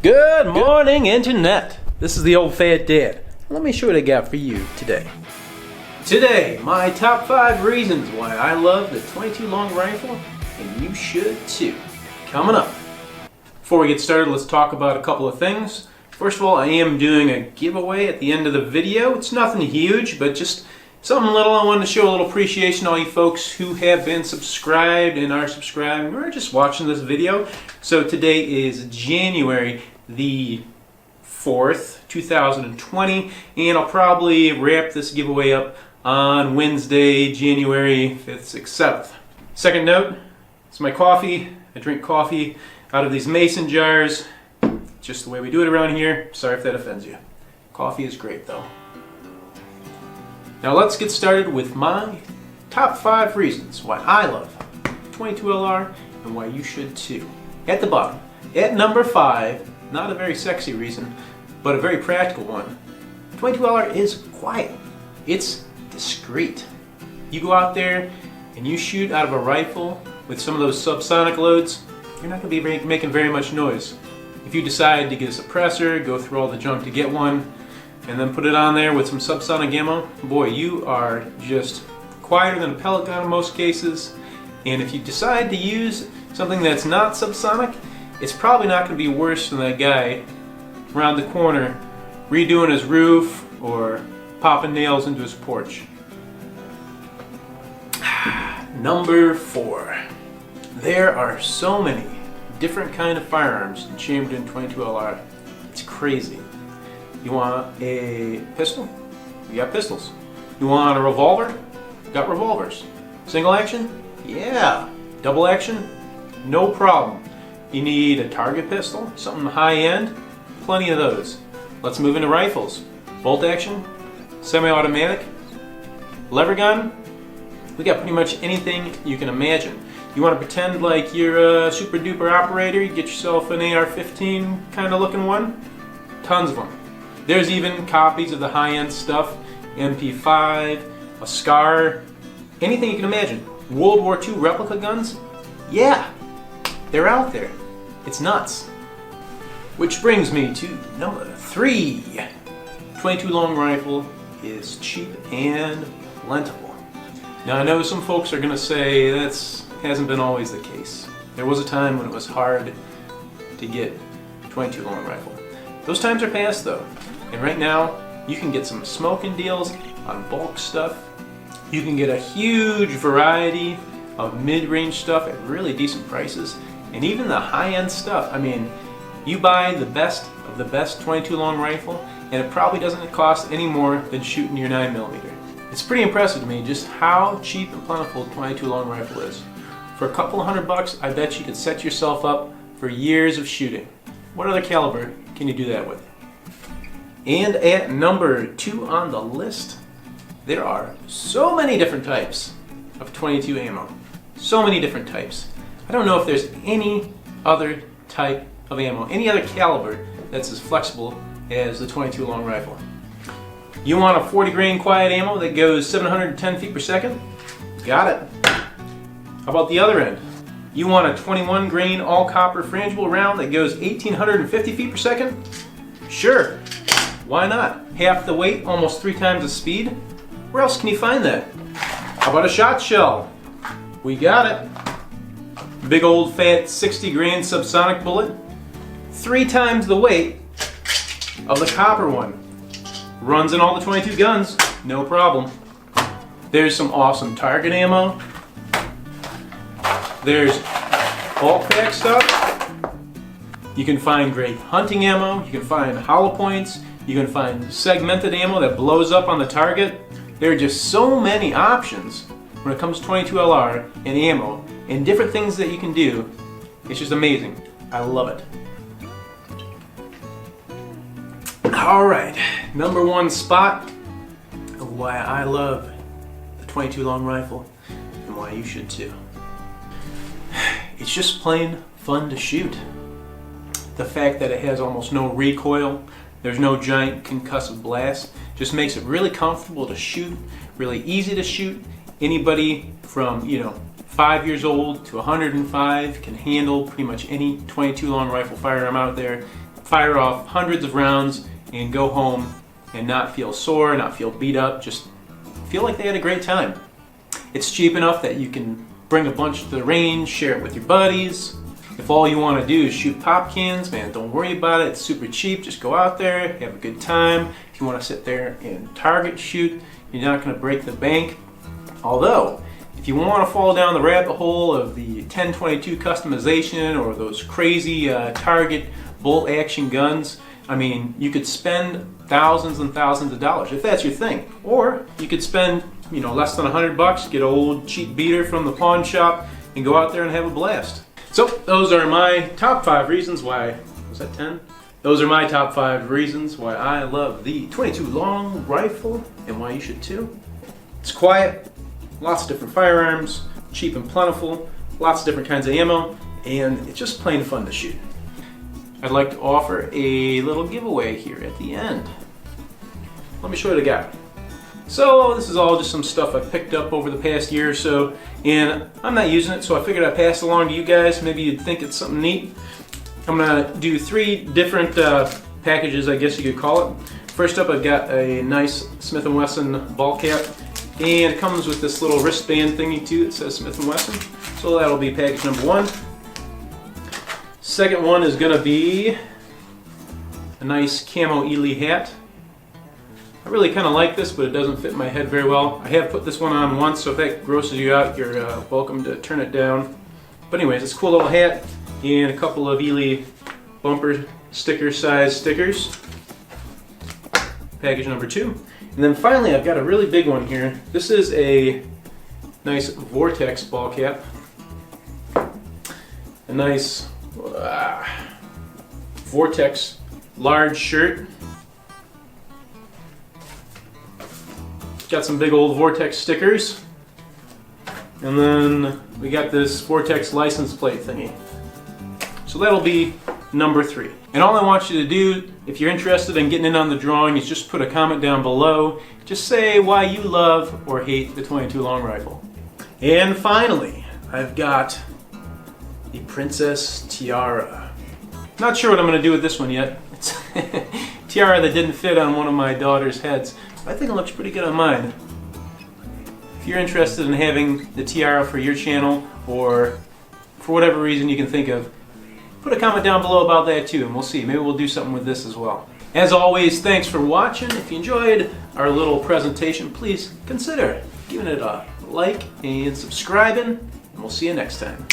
Good morning, Internet. This is the old fat dad. Let me show what I got for you today. Today, my top 5 reasons why I love the .22 long rifle, and you should too. Coming up. Before we get started, let's talk about a couple of things. First of all, I am doing a giveaway at the end of the video. It's nothing huge, but just something little. I wanted to show a little appreciation to all you folks who have been subscribed and are subscribing or just watching this video. So today is January the 4th, 2020, and I'll probably wrap this giveaway up on Wednesday, January 5th, 6th, 7th. Second note, it's my coffee. I drink coffee out of these mason jars. Just the way we do it around here. Sorry if that offends you. Coffee is great though. Now let's get started with my top 5 reasons why I love 22LR and why you should too. At the bottom, at number 5, not a very sexy reason, but a very practical one. 22LR is quiet. It's discreet. You go out there and you shoot out of a rifle with some of those subsonic loads, you're not going to be making very much noise. If you decide to get a suppressor, go through all the junk to get one, and then put it on there with some subsonic ammo, boy, you are just quieter than a pellet gun in most cases. And if you decide to use something that's not subsonic, it's probably not going to be worse than that guy around the corner redoing his roof or popping nails into his porch. Number 4. There are so many different kind of firearms chambered in 22LR. It's crazy. You want a pistol? You got pistols. You want a revolver? Got revolvers. Single action? Yeah. Double action? No problem. You need a target pistol? Something high end? Plenty of those. Let's move into rifles. Bolt action? Semi-automatic? Lever gun? We got pretty much anything you can imagine. You want to pretend like you're a super duper operator, you get yourself an AR-15 kind of looking one? Tons of them. There's even copies of the high-end stuff, MP5, a SCAR, anything you can imagine. World War II replica guns? Yeah, they're out there. It's nuts. Which brings me to number 3. 22 long rifle is cheap and plentiful. Now I know some folks are going to say that hasn't been always the case. There was a time when it was hard to get 22 long rifle. Those times are past though. And right now, you can get some smoking deals on bulk stuff. You can get a huge variety of mid-range stuff at really decent prices. And even the high-end stuff. I mean, you buy the best of the best 22 long rifle, and it probably doesn't cost any more than shooting your 9mm. It's pretty impressive to me just how cheap and plentiful 22 long rifle is. For a couple of $100, I bet you could set yourself up for years of shooting. What other caliber can you do that with? And at number 2 on the list, there are so many different types of 22 ammo. So many different types. I don't know if there's any other type of ammo, any other caliber that's as flexible as the 22 long rifle. You want a 40 grain quiet ammo that goes 710 feet per second? Got it. How about the other end? You want a 21 grain all copper frangible round that goes 1850 feet per second? Sure. Why not? Half the weight, almost 3 times the speed? Where else can you find that? How about a shot shell? We got it. Big old fat 60 grain subsonic bullet. 3 times the weight of the copper one. Runs in all the 22 guns, no problem. There's some awesome target ammo. There's bulk pack stuff. You can find great hunting ammo. You can find hollow points. You can find segmented ammo that blows up on the target. There are just so many options when it comes to 22LR and ammo and different things that you can do. It's just amazing. I love it. Alright, number 1 spot of why I love the 22 long rifle and why you should too. It's just plain fun to shoot. The fact that it has almost no recoil, there's no giant concussive blast, just makes it really comfortable to shoot, really easy to shoot. Anybody from, 5 years old to 105 can handle pretty much any 22 long rifle firearm out there. fire off hundreds of rounds and go home and not feel sore, not feel beat up, just feel like they had a great time. It's cheap enough that you can bring a bunch to the range, share it with your buddies. If all you want to do is shoot pop cans, man, don't worry about it. It's super cheap. Just go out there, have a good time. If you want to sit there and target shoot, you're not going to break the bank. Although, if you want to fall down the rabbit hole of the 1022 customization or those crazy target bolt action guns, I mean, you could spend thousands and thousands of dollars if that's your thing. Or you could spend, less than $100, get an old cheap beater from the pawn shop and go out there and have a blast. So those are my top 5 reasons why, was that 10? Those are my top 5 reasons why I love the 22 long rifle and why you should too. It's quiet, lots of different firearms, cheap and plentiful, lots of different kinds of ammo, and it's just plain fun to shoot. I'd like to offer a little giveaway here at the end. Let me show you what I got. So this is all just some stuff I picked up over the past year or so, and I'm not using it, so I figured I'd pass it along to you guys. Maybe you'd think it's something neat. I'm gonna do 3 different packages, I guess you could call it. First up, I've got a nice Smith & Wesson ball cap, and it comes with this little wristband thingy too that says Smith & Wesson. So that'll be package number 1. Second one is gonna be a nice camo Ely hat. I really kind of like this, but it doesn't fit my head very well. I have put this one on once, so if that grosses you out, you're welcome to turn it down. But anyways, it's a cool little hat and a couple of Ely bumper sticker size stickers. Package number 2. And then finally, I've got a really big one here. This is a nice Vortex ball cap. A nice Vortex large shirt. Got some big old Vortex stickers. And then we got this Vortex license plate thingy. So that'll be number 3. And all I want you to do, if you're interested in getting in on the drawing, is just put a comment down below. Just say why you love or hate the 22 long rifle. And finally, I've got the Princess Tiara. Not sure what I'm going to do with this one yet. It's a tiara that didn't fit on one of my daughter's heads. I think it looks pretty good on mine. If you're interested in having the tiara for your channel, or for whatever reason you can think of, put a comment down below about that too, and we'll see. Maybe we'll do something with this as well. As always, thanks for watching. If you enjoyed our little presentation, please consider giving it a like and subscribing, and we'll see you next time.